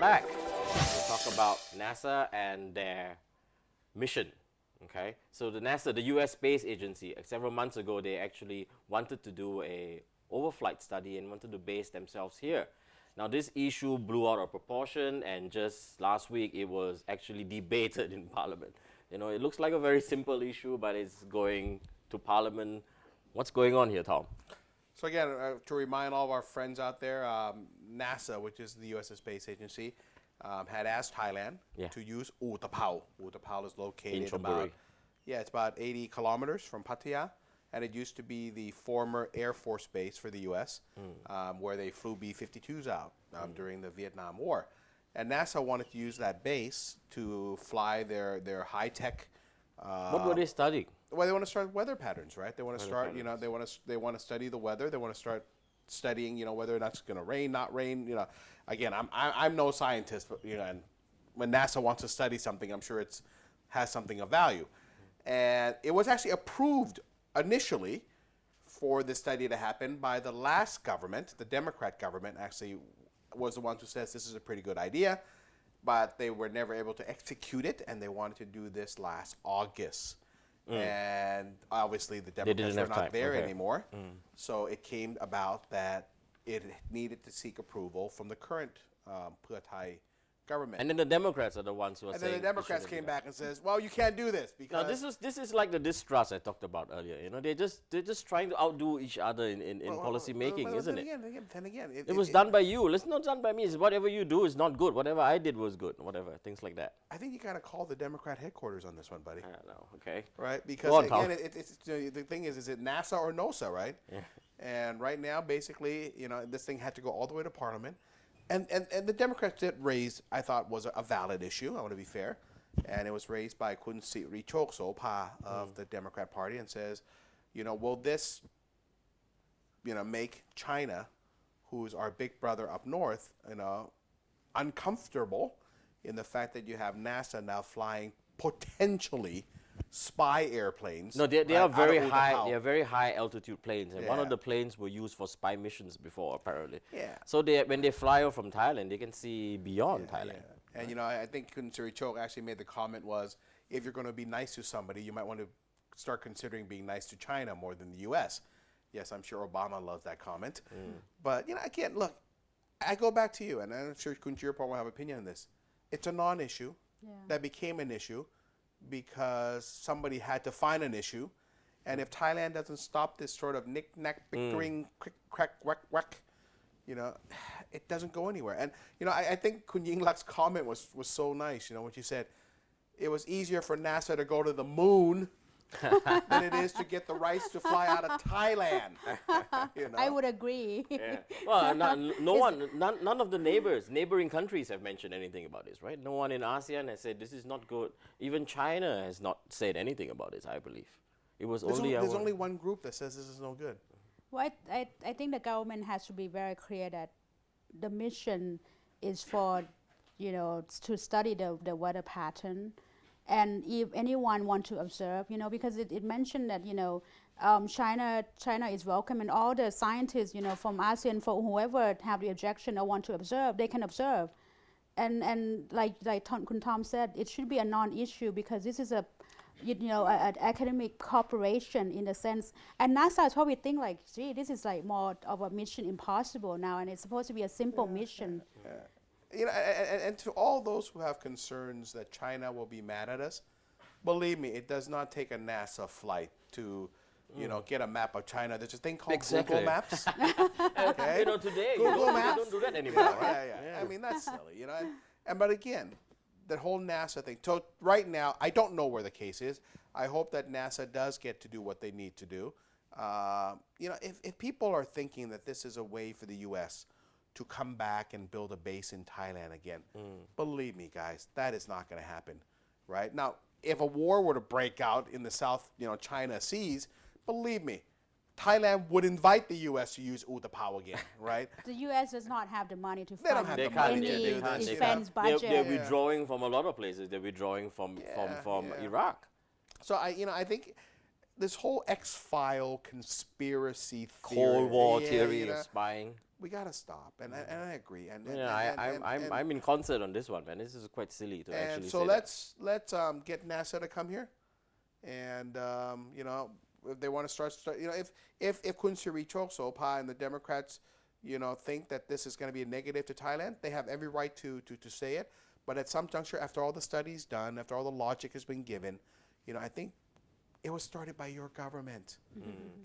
back. We'll talk about NASA and their mission. Okay, so the NASA, the U.S. Space Agency, several months ago, they actually wanted to do a overflight study and wanted to base themselves here. Now, this issue blew out of proportion, and just last week, it was actually debated in Parliament. You know, it looks like a very simple issue, but it's going to Parliament. What's going on here, Tom? So again, to remind all of our friends out there, NASA, which is the U.S. Space Agency, had asked Thailand to use Utapao. Utapao is located about, it's about 80 kilometers from Pattaya, and it used to be the former Air Force base for the U.S., where they flew B-52s out during the Vietnam War. And NASA wanted to use that base to fly their high-tech. What were they studying? Well, they want to start weather patterns, right? They want to start, they want to study the weather. They want to start studying, whether or not it's going to rain, not rain. Again, I'm no scientist, but and when NASA wants to study something, I'm sure it has something of value. And it was actually approved initially for this study to happen by the last government. The Democrat government actually was the one who says this is a pretty good idea, but they were never able to execute it, and they wanted to do this last August. And obviously the Democrats were not there anymore. So it came about that it needed to seek approval from the current Pheu Thai government. And then the Democrats are the ones who are and saying. And then the Democrats came back and says, well, you can't do this because. Now this is like the distrust I talked about earlier. They're just trying to outdo each other in policy making, isn't it? Then again, it was done by you. It's not done by me. It's whatever you do is not good. Whatever I did was good. Whatever, things like that. I think you gotta call the Democrat headquarters on this one, buddy. I don't know. Okay. Right, because again, the thing is it NASA or NOSA, right? Yeah. And right now, basically, this thing had to go all the way to Parliament. And the Democrats did raise, I thought, was a valid issue. I want to be fair. And it was raised by Kun Sirichok Sopa of the Democrat Party and says, will this, make China, who's our big brother up north, uncomfortable in the fact that you have NASA now flying potentially spy airplanes. No, they are very high. They are very high altitude planes, and one of the planes were used for spy missions before, apparently. Yeah. So when they fly out from Thailand, they can see beyond Thailand. Yeah. And I think Kun Sirichok actually made the comment was, if you're going to be nice to somebody, you might want to start considering being nice to China more than the U.S. Yes, I'm sure Obama loves that comment. But again, look, I go back to you, and I'm sure Kun Sirichok will have an opinion on this. It's a non-issue that became an issue because somebody had to find an issue, and if Thailand doesn't stop this sort of knick-knack, bickering, crack, whack, it doesn't go anywhere. And I think Kun Yingluck's comment was so nice. When she said it was easier for NASA to go to the moon than it is to get the rights to fly out of Thailand. I would agree. Yeah. Well, none of the neighboring countries have mentioned anything about this, right? No one in ASEAN has said this is not good. Even China has not said anything about this, I believe. It was there's only one group that says this is no good. Well, I think the government has to be very clear that the mission is for, to study the weather pattern. And if anyone want to observe, because it mentioned that, China is welcome, and all the scientists, from ASEAN, for whoever have the objection or want to observe, they can observe. And like Kun Tom said, it should be a non-issue because this is an academic cooperation in the sense, and NASA is probably think like, gee, this is like more of a mission impossible now, and it's supposed to be a simple mission. And to all those who have concerns that China will be mad at us, believe me, it does not take a NASA flight to, get a map of China. There's a thing called Google Maps. Okay? Today Google Maps. don't do that anymore. Yeah. I mean, that's silly, But again, that whole NASA thing. So right now, I don't know where the case is. I hope that NASA does get to do what they need to do. If people are thinking that this is a way for the U.S. to come back and build a base in Thailand again, believe me, guys, that is not going to happen, right? Now, if a war were to break out in the South, China seas, believe me, Thailand would invite the U.S. to use Utapao again, right? The U.S. does not have the money to They don't fund have the money any to do this, defense budget. They're withdrawing from a lot of places. They're withdrawing from Iraq. So I think this whole X-File conspiracy theory, Cold War yeah, theory you know, of spying. we gotta stop, and I agree. And Yeah, and I'm in concert on this one, man. This is quite silly to and actually so say let's get NASA to come here, and you know, if they want to start, you know, if Kun Sirichoso Pa and the Democrats, you know, think that this is going to be a negative to Thailand, they have every right to say it. But at some juncture, after all the studies done, after all the logic has been given, you know, I think it was started by your government.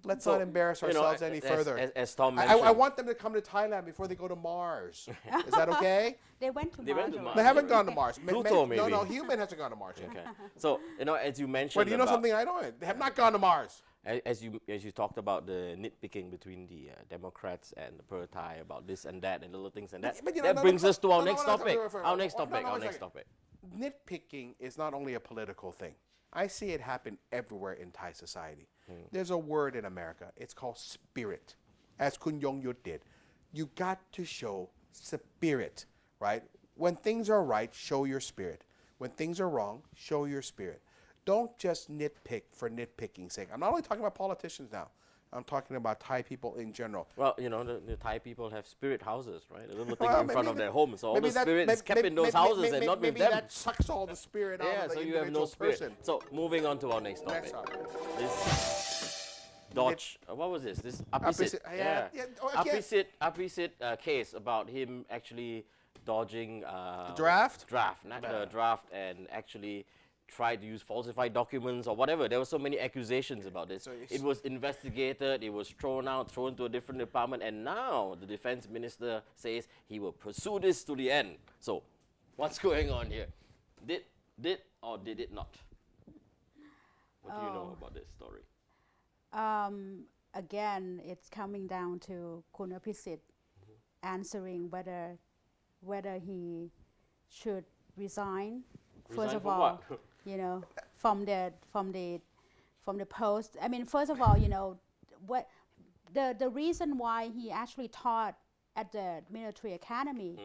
Let's So, not embarrass you know, ourselves any further. As Tom I mentioned, want them to come to Thailand before they go to Mars. Is that okay? They went to They Mars. went to already. Mars. They haven't gone to Mars. Pluto, No, maybe. human hasn't gone to Mars yet. okay. So, you know, as you mentioned, But you know about- something I don't? They have not gone to Mars. As you talked about the nitpicking between the Democrats and the pro-Thai about this and that and little things and that, But, you know, that no, brings no, us to our no, next no, no, topic. no, no, no, Our next no, topic. no, Our one next second. topic. Nitpicking is not only a political thing. I see it happen everywhere in Thai society. There's a word in America. It's called spirit. As Kun Yong Yut did. You got to show spirit, right? When things are right, show your spirit. When things are wrong, show your spirit. Don't just nitpick for nitpicking's sake. I'm not only talking about politicians now. I'm talking about Thai people in general. Well, you know, the Thai people have spirit houses, right? A little thing Well, in front maybe of that- their homes. So all maybe the that- spirit is kept in those houses and not with maybe them. that sucks all the spirit out Yeah, of the so you have no individual spirit. person. So moving on to our next topic. Next topic. This Dodge, what was this? This Apisit. Yeah. Oh, again. Apisit case about him actually dodging The draft? not the draft, and actually tried to use falsified documents or whatever. There were so many accusations about this. So it's- It was investigated, it was thrown to a different department, and now the defense minister says he will pursue this to the end. So, what's going on here? Did or did it not? What do you know about this story? Again, it's coming down to Kun Apisit answering whether he should resign. First Resign of for all, what? you know, from the post. I mean, first of all, you know, what the reason why he actually taught at the military academy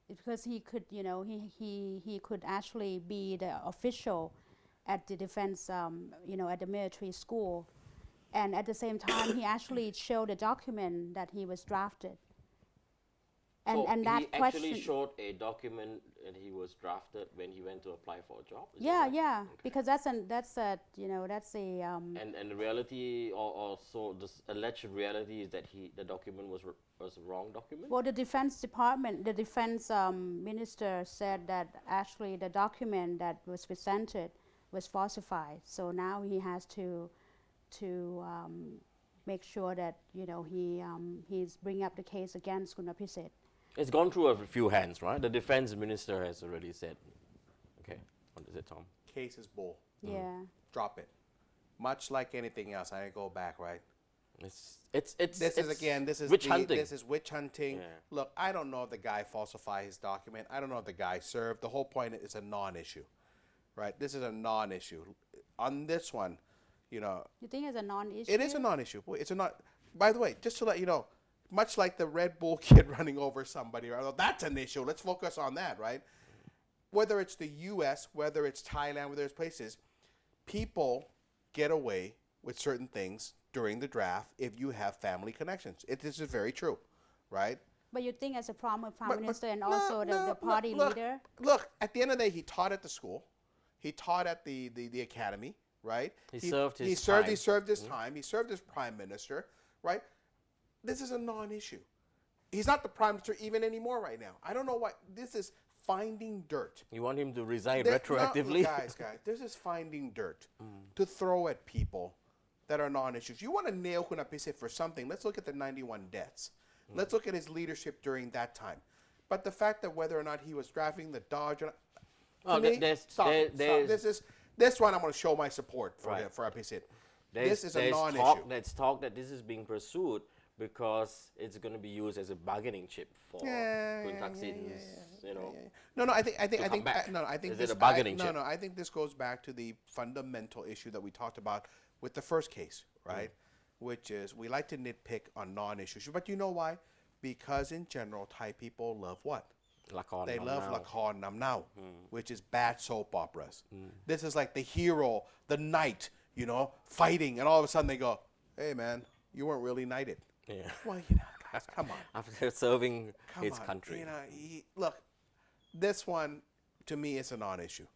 is because he could, you know, he could actually be the official at the defense, you know, at the military school, and at the same time, he actually showed a document that he was drafted. So And that he question. actually showed a document and he was drafted when he went to apply for a job? Is that Yeah, right? yeah, because that's a you know, that's a And the reality, or so the alleged reality is that the document was a wrong document? well, the defense department, the defense minister said that actually the document that was presented was falsified. So now he has to make sure that, you know, he's bringing up the case against Kun Apisit. It's gone through a few hands, right? The defense minister has already said. Okay, what is it, Tom? Case is bull. Yeah. Drop it. Much like anything else, I go back, right? This This is witch hunting. This is witch hunting. Yeah. Look, I don't know if the guy falsified his document. I don't know if the guy served. The whole point is a non-issue, right? This is a non-issue. On this one, you know, You think it's a non-issue? it is a non-issue. It's a not. By the way, just to let you know, much like the Red Bull kid running over somebody, right? That's an issue. Let's focus on that, right? Whether it's the U.S., whether it's Thailand, whether it's places, people get away with certain things during the draft if you have family connections. This is very true, right? But you think as a former prime But- minister and no, also no, the party look, leader? Look, at the end of the day, he taught at the school. He taught at the academy, right? He served his He served time. his time. He served as prime minister, right? This is a non-issue. He's not the prime minister even anymore right now. I don't know why. This is finding dirt. You want him to resign No, retroactively? guys, this is finding dirt to throw at people that are non-issues. You want to nail Kun Apisit for something, let's look at the 91 deaths. Let's look at his leadership during that time. But the fact that whether or not he was drafting the Dodge, to Oh, me, there's- stop, there's- stop. This one I'm going to show my support for Right. him, for Apisit. There's- This is a there's non-issue. There's talk that this is being pursued because it's going to be used as a bargaining chip for Kun Thaksin's, you know. No, I think back. I think Is this it a bargaining no, chip? no, I think this goes back to the fundamental issue that we talked about with the first case, right? Which is we like to nitpick on non-issues, but you know why? Because in general, Thai people love what? Lakon They Nam love Nao. Lakon Nam Nao, which is bad soap operas. This is like the hero, the knight fighting, and all of a sudden they go, hey man, you weren't really knighted. Yeah. Well, guys, come on. After serving Come his on. country. Look, this one to me is a non-issue,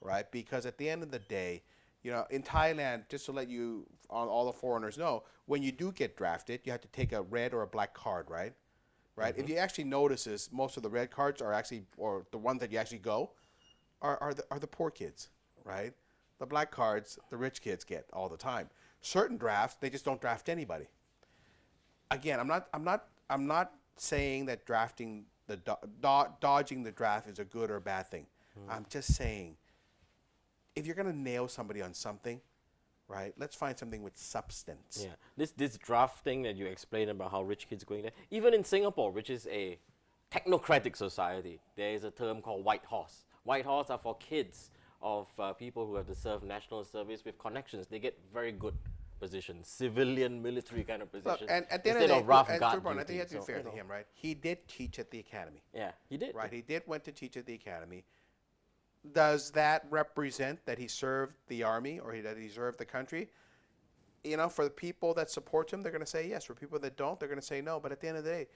right? Because at the end of the day, in Thailand, just to let you, all the foreigners know, when you do get drafted, you have to take a red or a black card, right? Right. If you actually notices, most of the red cards are actually, or the ones that you actually go, are the poor kids, right? The black cards, the rich kids get all the time. Certain drafts, they just don't draft anybody. Again, I'm not saying that drafting dodging the draft is a good or a bad thing. I'm just saying, if you're gonna nail somebody on something, right? Let's find something with substance. Yeah, this draft thing that you explained about how rich kids going there. Even in Singapore, which is a technocratic society, there is a term called white horse. White horse are for kids of people who have to serve national service with connections. They get very good positions, civilian, military kind of positions. Look, and at the end instead of of rough guard I think duty. you have to be fair to him, right? He did teach at the academy. Yeah, he did. Right, he went to teach at the academy. Does that represent that he served the army or that he served the country? For the people that support him, they're going to say yes. For people that don't, they're going to say no. But at the end of the day,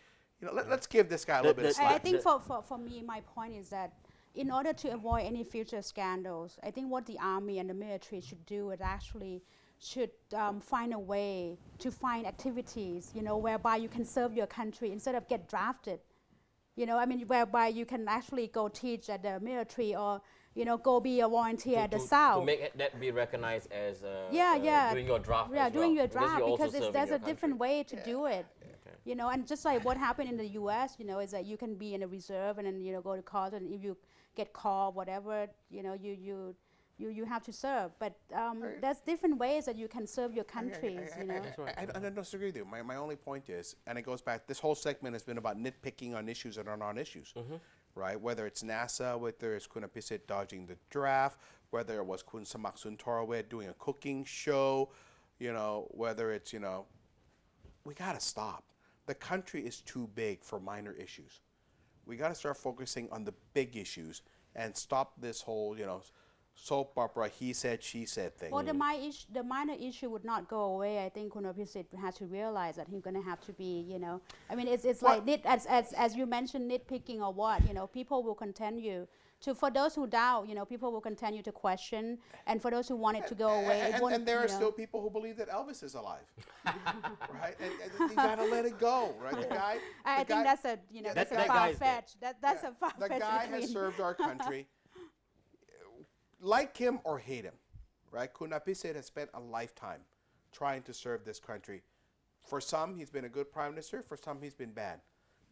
let's give this guy a little bit of slack. I think for me, my point is that in order to avoid any future scandals, I think what the army and the military should do is actually should find a way to find activities, whereby you can serve your country instead of get drafted. Whereby you can actually go teach at the military or, go be a volunteer at the South. To make that be recognized as doing your draft Yeah, as doing well, your draft because serving there's your a different country. way to do it. And just like what happened in the U.S., is that you can be in a reserve and then, go to college, and if you get called, whatever, you have to serve. But there's different ways that you can serve your countries, I don't disagree with you. My only point is, and it goes back, this whole segment has been about nitpicking on issues that are non-issues, right? Whether it's NASA, whether it's Kuna Pisit dodging the draft, whether it was Kun Samak Suntorawet doing a cooking show, whether it's, we got to stop. The country is too big for minor issues. We got to start focusing on the big issues and stop this whole, soap opera, he said, she said thing. Well, the minor issue would not go away. I think Kuno Pisit has to realize that he's going to have to be, it's like, as you mentioned, nitpicking or what, people will continue to, for those who doubt, people will continue to question, and for those who want it to go away, and there are still people who believe that Elvis is alive, right? And you gotta let it go, right? I think that's a, that's a far-fetched. That's a far-fetched. The guy has served our country. Like him or hate him, right? Kuna Pisit has spent a lifetime trying to serve this country. For some, he's been a good prime minister. For some, he's been bad.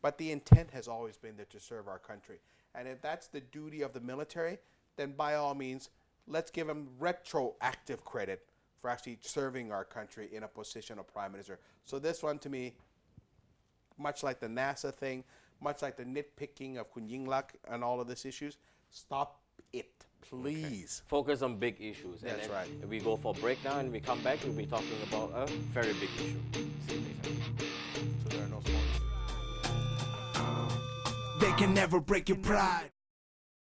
But the intent has always been there to serve our country. And if that's the duty of the military, then by all means, let's give him retroactive credit for actually serving our country in a position of prime minister. So this one, to me, much like the NASA thing, much like the nitpicking of Kun Yingluck and all of these issues, stop it. Please. Okay. Focus on big issues. That's right. We go for a break now and we come back, we'll be talking about a very big issue. See you later. So there are no small issues. They can never break your pride.